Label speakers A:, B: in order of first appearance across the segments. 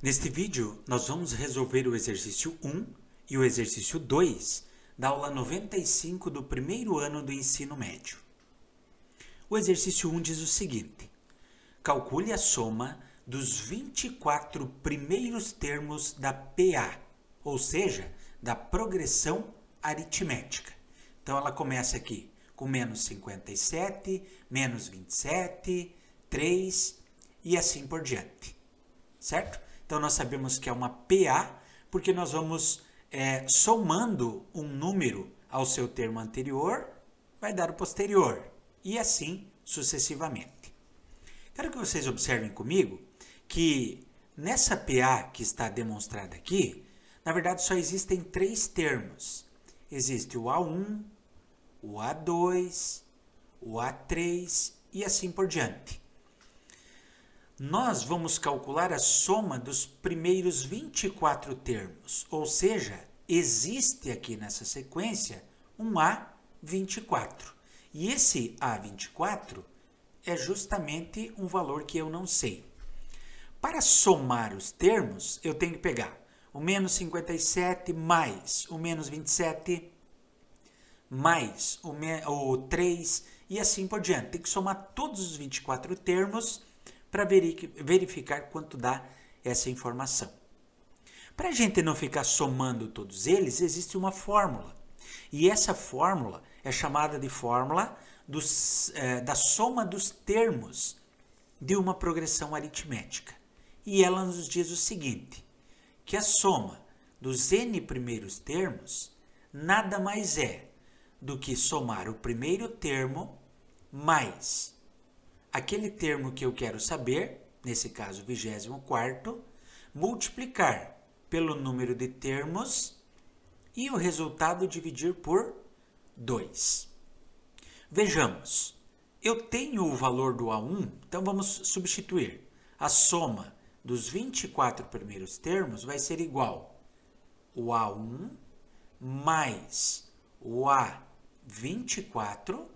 A: Neste vídeo, nós vamos resolver o exercício 1 e o exercício 2 da aula 95 do primeiro ano do ensino médio. O exercício 1 diz o seguinte: calcule a soma dos 24 primeiros termos da PA, ou seja, da progressão aritmética. Então, ela começa aqui com menos 57, menos 27, 3 e assim por diante, certo? Então, nós sabemos que é uma PA porque nós vamos somando um número ao seu termo anterior, vai dar o posterior e assim sucessivamente. Quero que vocês observem comigo que nessa PA que está demonstrada aqui, na verdade só existem 3 termos. Existe o A1, o A2, o A3 e assim por diante. Nós vamos calcular a soma dos primeiros 24 termos, ou seja, existe aqui nessa sequência um A24. E esse A24 é justamente um valor que eu não sei. Para somar os termos, eu tenho que pegar o menos 57 mais o menos 27 mais o 3 e assim por diante. Tem que somar todos os 24 termos para verificar quanto dá essa informação. Para a gente não ficar somando todos eles, existe uma fórmula. E essa fórmula é chamada de fórmula da soma dos termos de uma progressão aritmética. E ela nos diz o seguinte, que a soma dos n primeiros termos nada mais é do que somar o primeiro termo mais aquele termo que eu quero saber, nesse caso 24º, multiplicar pelo número de termos e o resultado dividir por 2. Vejamos, eu tenho o valor do A1, então vamos substituir. A soma dos 24 primeiros termos vai ser igual o A1 mais o A24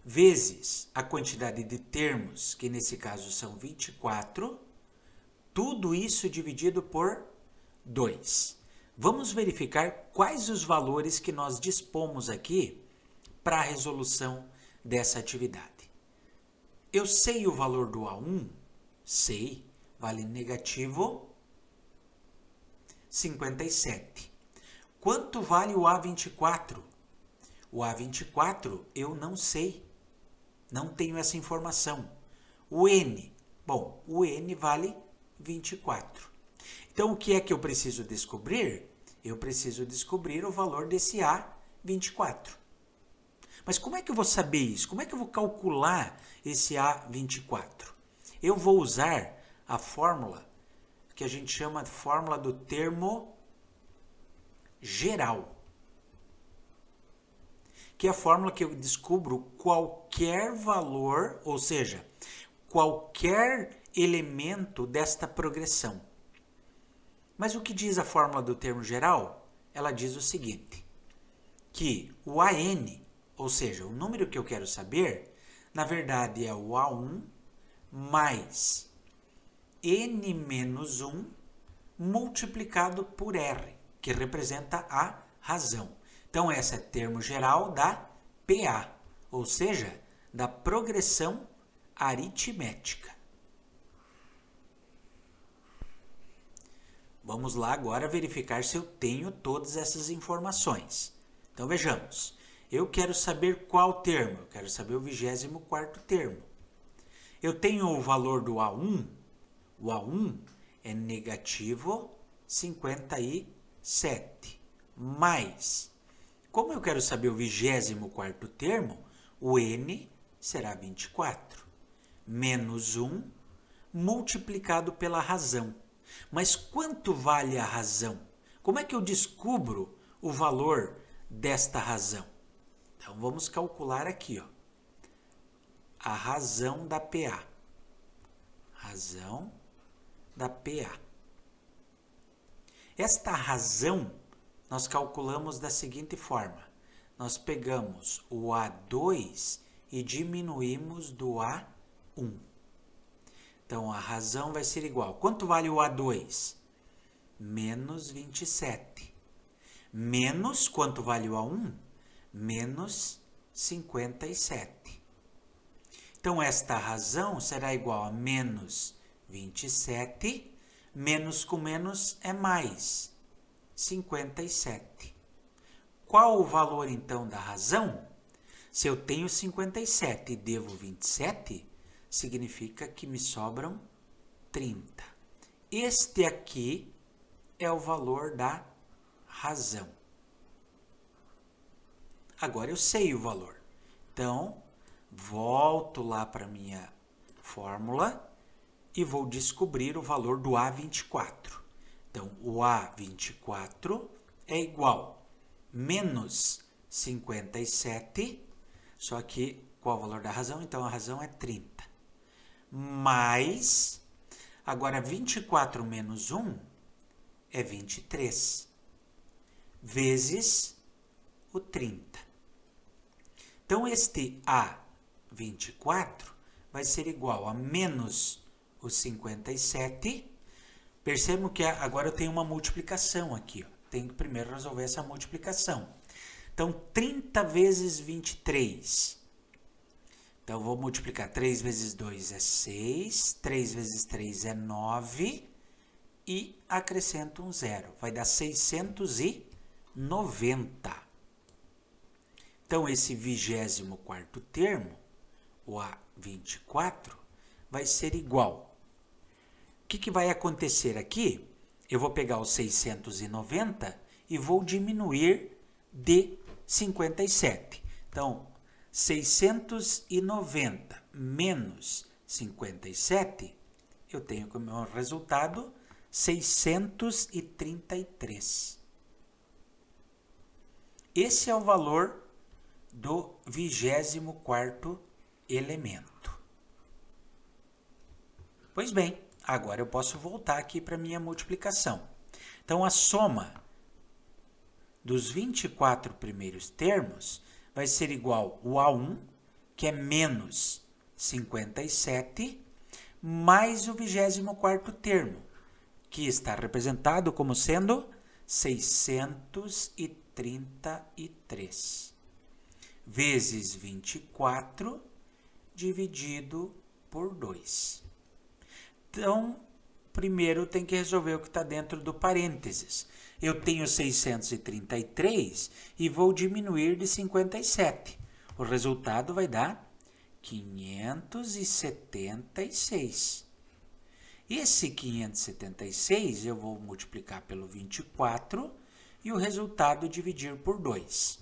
A: vezes a quantidade de termos, que nesse caso são 24, tudo isso dividido por 2. Vamos verificar quais os valores que nós dispomos aqui para a resolução dessa atividade. Eu sei o valor do A1? Sei, vale negativo 57. Quanto vale o A24? O A24 eu não sei. Não tenho essa informação. O N, bom, o N vale 24. Então, o que é que eu preciso descobrir? Eu preciso descobrir o valor desse A24. Mas como é que eu vou saber isso? Como é que eu vou calcular esse A24? Eu vou usar a fórmula que a gente chama de fórmula do termo geral, que é a fórmula que eu descubro qualquer valor, ou seja, qualquer elemento desta progressão. Mas o que diz a fórmula do termo geral? Ela diz o seguinte, que o AN, ou seja, o número que eu quero saber, na verdade é o A1 mais N menos 1 multiplicado por R, que representa a razão. Então, esse é termo geral da PA, ou seja, da progressão aritmética. Vamos lá agora verificar se eu tenho todas essas informações. Então, vejamos. Eu quero saber qual termo? Eu quero saber o 24º termo. Eu tenho o valor do A1. O A1 é negativo 57, mais... Como eu quero saber o 24º termo, o N será 24, menos 1 multiplicado pela razão. Mas quanto vale a razão? Como é que eu descubro o valor desta razão? Então, vamos calcular aqui, ó, a razão da PA. Razão da PA. Esta razão nós calculamos da seguinte forma. Nós pegamos o A2 e diminuímos do A1. Então, a razão vai ser igual. Quanto vale o A2? Menos 27. Menos, quanto vale o A1? Menos 57. Então, esta razão será igual a menos 27, menos com menos é mais 57. Qual o valor, então, da razão? Se eu tenho 57 e devo 27, significa que me sobram 30. Este aqui é o valor da razão. Agora eu sei o valor. Então, volto lá para a minha fórmula e vou descobrir o valor do A24. Então, o A24 é igual a menos 57, só que qual o valor da razão? Então, a razão é 30. Mais, agora 24 menos 1 é 23, vezes o 30. Então, este A24 vai ser igual a menos o 57. Percebam que agora eu tenho uma multiplicação aqui. Ó. Tenho que primeiro resolver essa multiplicação. Então, 30 vezes 23. Então, vou multiplicar 3 vezes 2 é 6, 3 vezes 3 é 9 e acrescento um zero. Vai dar 690. Então, esse 24º termo, o A24, vai ser igual. O que vai acontecer aqui? Eu vou pegar os 690 e vou diminuir de 57. Então, 690 menos 57, eu tenho como resultado 633. Esse é o valor do 24º elemento. Pois bem, agora eu posso voltar aqui para a minha multiplicação. Então, a soma dos 24 primeiros termos vai ser igual ao A1, que é menos 57, mais o 24º termo, que está representado como sendo 633, vezes 24 dividido por 2. Então, primeiro tem que resolver o que está dentro do parênteses. Eu tenho 633 e vou diminuir de 57. O resultado vai dar 576. Esse 576 eu vou multiplicar pelo 24 e o resultado dividir por 2.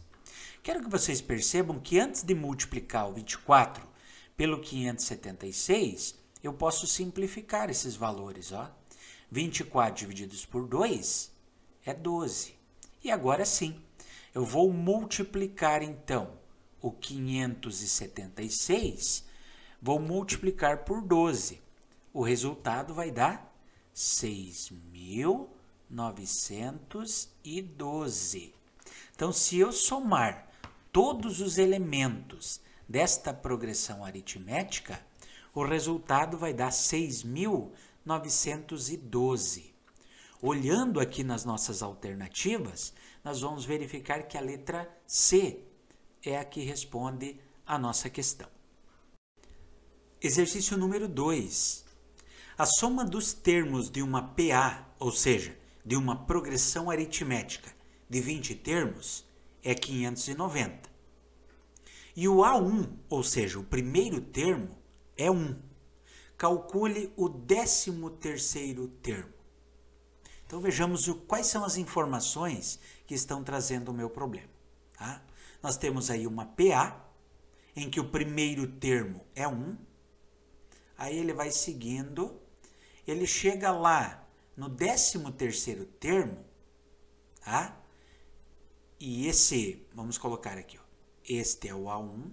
A: Quero que vocês percebam que antes de multiplicar o 24 pelo 576, eu posso simplificar esses valores. Ó. 24 divididos por 2 é 12. E agora sim, eu vou multiplicar então o 576, vou multiplicar por 12. O resultado vai dar 6.912. Então, se eu somar todos os elementos desta progressão aritmética, o resultado vai dar 6.912. Olhando aqui nas nossas alternativas, nós vamos verificar que a letra C é a que responde à nossa questão. Exercício número 2. A soma dos termos de uma PA, ou seja, de uma progressão aritmética de 20 termos, é 590. E o A1, ou seja, o primeiro termo, é 1. Calcule o 13º termo. Então, vejamos quais são as informações que estão trazendo o meu problema. Tá? Nós temos aí uma PA, em que o primeiro termo é 1. Aí ele vai seguindo, ele chega lá no 13º termo, tá? E esse, vamos colocar aqui, ó, este é o A1.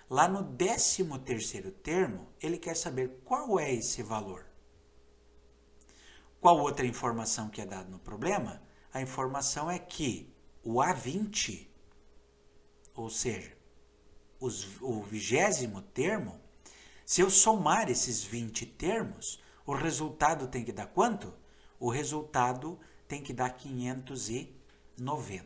A: Lá no 13º termo, ele quer saber qual é esse valor. Qual outra informação que é dada no problema? A informação é que o A20, ou seja, o 20º termo, Se eu somar esses 20 termos, o resultado tem que dar quanto? O resultado tem que dar 590,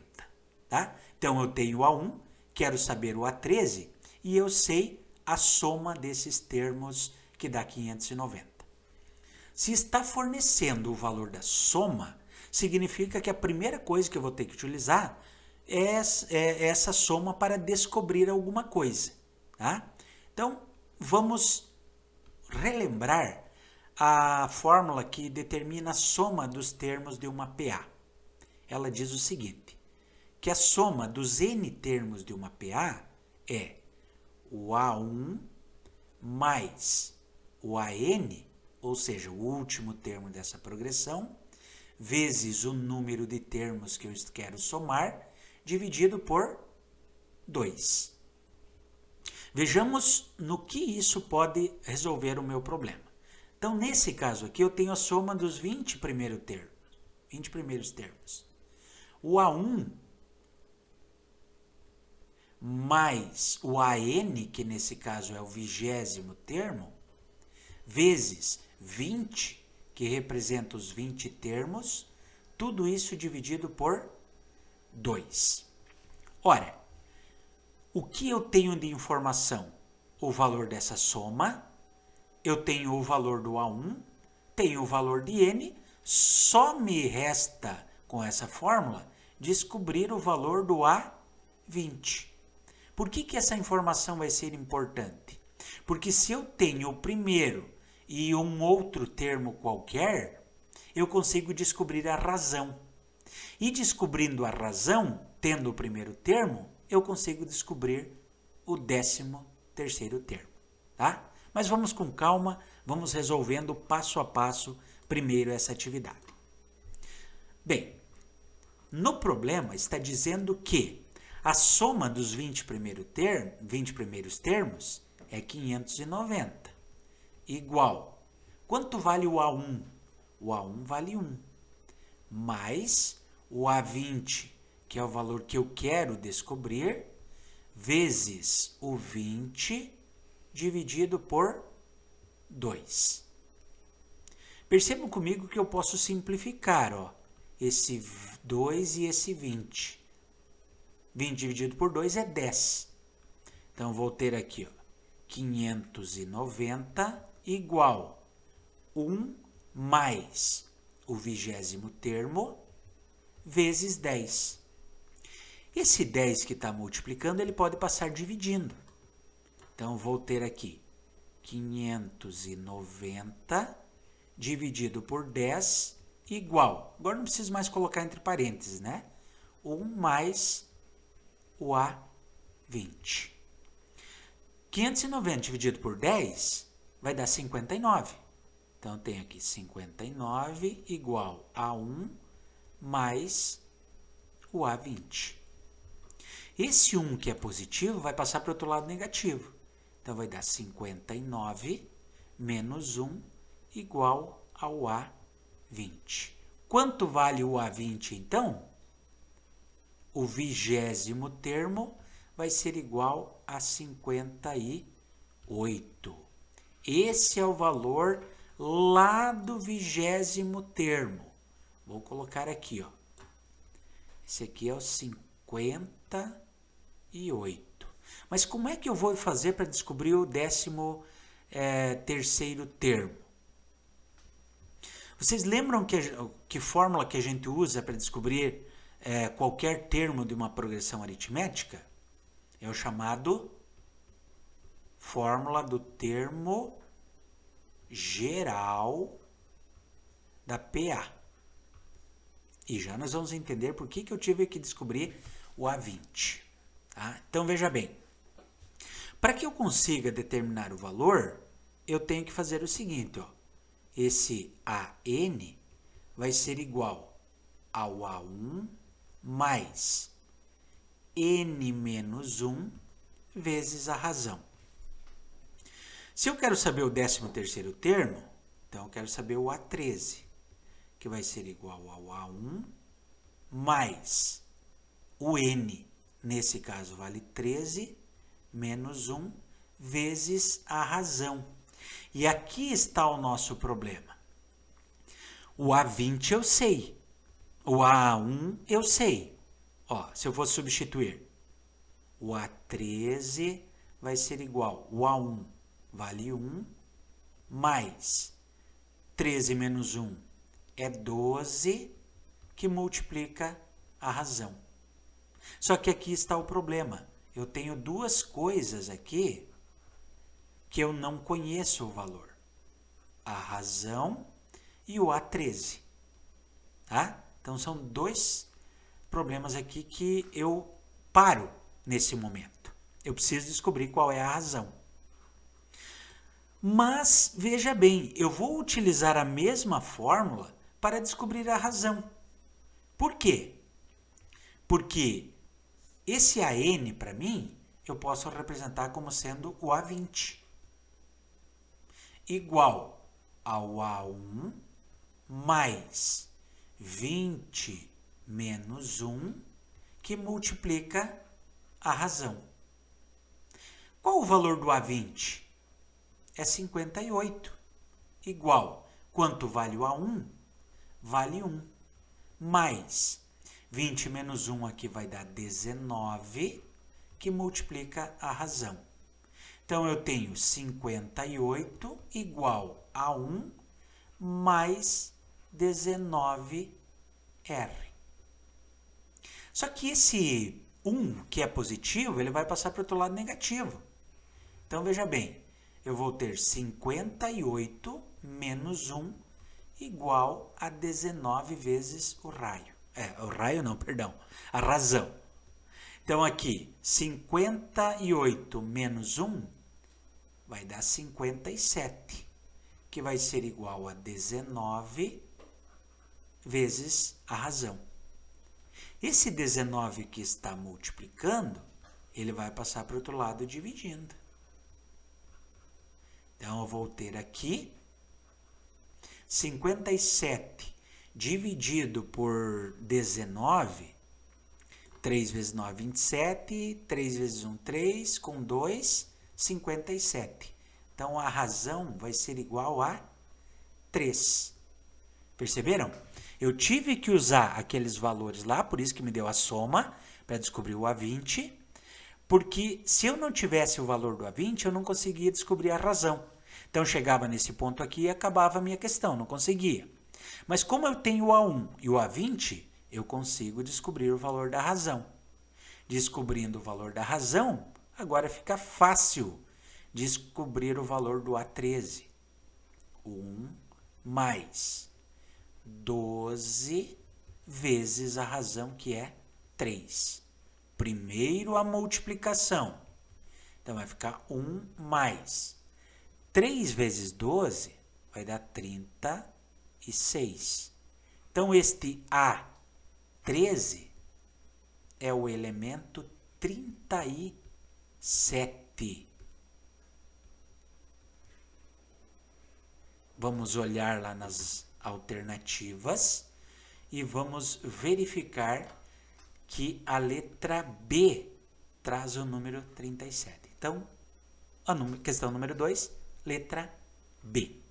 A: tá? Então eu tenho o A1, quero saber o A13 e eu sei a soma desses termos que dá 590. Se está fornecendo o valor da soma, significa que a primeira coisa que eu vou ter que utilizar é essa soma para descobrir alguma coisa, tá? Então, vamos relembrar a fórmula que determina a soma dos termos de uma PA. Ela diz o seguinte, que a soma dos n termos de uma PA é o A1 mais o AN, ou seja, o último termo dessa progressão, vezes o número de termos que eu quero somar, dividido por 2. Vejamos no que isso pode resolver o meu problema. Então, nesse caso aqui, eu tenho a soma dos 20 primeiros termos. O A1 mais o AN, que nesse caso é o 20º termo, vezes 20, que representa os 20 termos, tudo isso dividido por 2. Ora, o que eu tenho de informação? O valor dessa soma, eu tenho o valor do A1, tenho o valor de N, só me resta, com essa fórmula, descobrir o valor do A20. Por que essa informação vai ser importante? Porque se eu tenho o primeiro e um outro termo qualquer, eu consigo descobrir a razão. E descobrindo a razão, tendo o primeiro termo, eu consigo descobrir o 13º termo, tá? Mas vamos com calma, vamos resolvendo passo a passo primeiro essa atividade. Bem, no problema está dizendo que a soma dos 20 primeiros termos é 590, igual. Quanto vale o A1? O A1 vale 1, mais o A20, que é o valor que eu quero descobrir, vezes o 20 dividido por 2. Percebam comigo que eu posso simplificar, ó, esse 2 e esse 20. 20 dividido por 2 é 10. Então, vou ter aqui, ó, 590 igual 1 mais o 20º termo vezes 10. Esse 10 que está multiplicando, ele pode passar dividindo. Então, vou ter aqui 590 dividido por 10 igual. Agora não preciso mais colocar entre parênteses, né? 1 mais o A20. 590 dividido por 10 vai dar 59. Então, eu tenho aqui 59 igual a 1 mais o A20. Esse 1 que é positivo vai passar para o outro lado negativo. Então, vai dar 59 menos 1 igual ao A20. Quanto vale o A20, então? O 20º termo vai ser igual a 58. Esse é o valor lá do 20º termo. Vou colocar aqui, ó. Esse aqui é o 58. Mas como é que eu vou fazer para descobrir o 13º termo? Vocês lembram que fórmula que a gente usa para descobrir qualquer termo de uma progressão aritmética? É o chamado fórmula do termo geral da PA. E já nós vamos entender por que eu tive que descobrir o A20. Tá? Então, veja bem. Para que eu consiga determinar o valor, eu tenho que fazer o seguinte, ó. Esse AN vai ser igual ao A1 mais N menos 1 vezes a razão. Se eu quero saber o 13º termo, então eu quero saber o A13, que vai ser igual ao A1 mais o N, nesse caso vale 13, menos 1, vezes a razão. E aqui está o nosso problema. O A20 eu sei. O A1 eu sei. Ó, se eu for substituir, o A13 vai ser igual. O A1 vale 1, mais 13 menos 1 é 12, que multiplica a razão. Só que aqui está o problema. Eu tenho duas coisas aqui que eu não conheço o valor. A razão e o A13. Tá? Então, são dois problemas aqui que eu paro nesse momento. Eu preciso descobrir qual é a razão. Mas, veja bem, eu vou utilizar a mesma fórmula para descobrir a razão. Por quê? Porque esse AN, para mim, eu posso representar como sendo o A20. Igual ao A1 mais 20 menos 1, que multiplica a razão. Qual o valor do A20? É 58. Igual, quanto vale o A1? Vale 1. Mais 20 menos 1 aqui vai dar 19, que multiplica a razão. Então, eu tenho 58 igual a 1 mais 19R. Só que esse 1, que é positivo, ele vai passar para o outro lado negativo. Então, veja bem, eu vou ter 58 menos 1 igual a 19 vezes o raio. O raio não, perdão, a razão. Então, aqui, 58 menos 1 vai dar 57, que vai ser igual a 19 vezes a razão. Esse 19 que está multiplicando, ele vai passar para o outro lado dividindo. Então, eu vou ter aqui 57 dividido por 19, 3 vezes 9, 27, 3 vezes 1, 3, com 2, 57. Então, a razão vai ser igual a 3. Perceberam? Eu tive que usar aqueles valores lá, por isso que me deu a soma, para descobrir o A20, porque se eu não tivesse o valor do A20, eu não conseguia descobrir a razão. Então, chegava nesse ponto aqui e acabava a minha questão, não conseguia. Mas como eu tenho o A1 e o A20, eu consigo descobrir o valor da razão. Descobrindo o valor da razão, agora fica fácil descobrir o valor do A13. 1 mais 12 vezes a razão, que é 3. Primeiro a multiplicação. Então, vai ficar 1 mais 3 vezes 12 vai dar 36. Então, este A13 é o elemento 37. Vamos olhar lá nas alternativas e vamos verificar que a letra B traz o número 37. Então, a questão número 2, letra B.